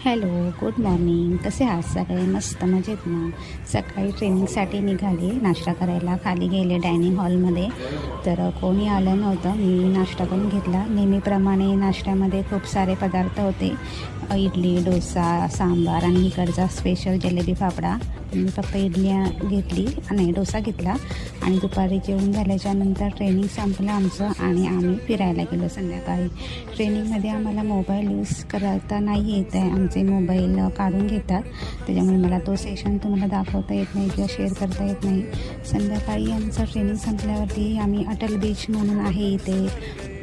Hello, good morning. कसे आहात सगळे? मस्त मजेत ना. सकाळी ट्रेनिंगसाठी निघाली नाश्ता करायला. खाली गेले डायनिंग हॉलमध्ये, तर कोणी आलं नव्हतं. मी नाश्ता करून घेतला. नेहमीप्रमाणे नाश्त्यामध्ये खूप सारे पदार्थ होते. इडली, डोसा, सांबार आणि इकडचा स्पेशल जलेबी फाफडा. मी फक्त इडली घेतली, नाही डोसा घेतला. आणि दुपारी जेवण झाल्याच्यानंतर ट्रेनिंग संपलं आमचं आणि आम्ही फिरायला गेलो संध्याकाळी. ट्रेनिंगमध्ये आम्हाला मोबाईल यूज करता नाही येत आहे. आमचे मोबाईल काढून घेतात, त्याच्यामुळे मला तो सेशन तुम्हाला दाखवता येत नाही किंवा शेअर करता येत नाही. संध्याकाळी आमचं ट्रेनिंग संपल्यावरती आम्ही अटल बीच म्हणून आहे इथे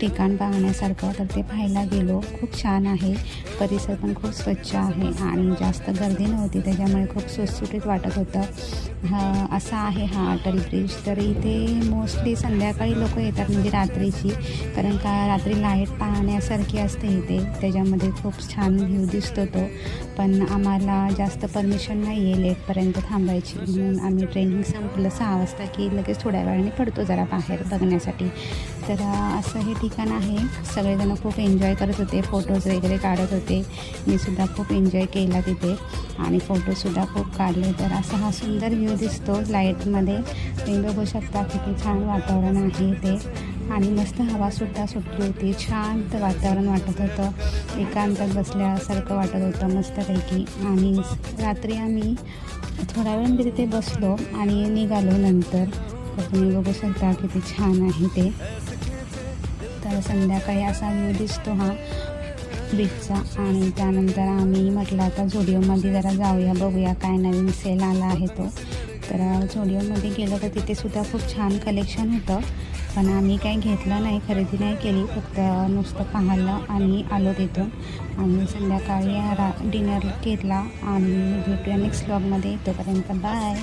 ठिकाण पाहण्यासारखं, तर ते पाहायला गेलो. खूप छान आहे, परिसर पण खूप स्वच्छ आहे आणि जास्त गर्दी नव्हती, त्याच्यामुळे खूप सुटसुटीत वाटत होतं. असा आहे हा अटल ब्रिज. तर इथे मोस्टली संध्याकाळी लोक येतात, म्हणजे रात्रीची, कारण का रात्री लाईट पाहण्यासारखी असते इथे. त्याच्यामध्ये खूप छान व्ह्यू दिसतो तो. पण आम्हाला जास्त परमिशन नाही आहे लेटपर्यंत थांबायची, म्हणून आम्ही ट्रेनिंग संपलं 6 वाजता की लगेच थोड्या वेळाने पडतो जरा बाहेर बघण्यासाठी. तर असं हे ठिकाण आहे. सगळेजण खूप एन्जॉय करत होते, फोटोज वगैरे काढत होते. मी खूप एन्जॉय केला तिथे आणि फोटोसुद्धा खूप काढले. तर असा हा सुंदर व्ह्यू दिसतो लाईटमध्ये. तुम्ही बघू शकता किती छान वातावरण आहे ते, आणि मस्त हवासुद्धा सुटली होती. शांत वातावरण वाटत होतं, एकांतात बसल्यासारखं वाटत होतं मस्तपैकी. आणि रात्री आम्ही थोड्या वेळ तिथे बसलो आणि निघालो नंतर. तर तुम्ही बघू शकता किती छान आहे ते. तर संध्याकाळी असा व्ह्यू दिसतो हा बीचचा. आणि त्यानंतर आम्ही म्हटलं आता झोडिओमध्ये जरा जाऊया, बघूया काय नवीन सेल आला आहे तो. तर झोडिओमध्ये गेलं तर तिथेसुद्धा खूप छान कलेक्शन होतं, पण आम्ही काही घेतलं नाही, खरेदी नाही केली, फक्त नुसतं पाहिलं आणि आलो तिथून. आणि संध्याकाळी डिनर घेतला आणि भेटूया नेक्स्ट व्लॉगमध्ये. तोपर्यंत बाय.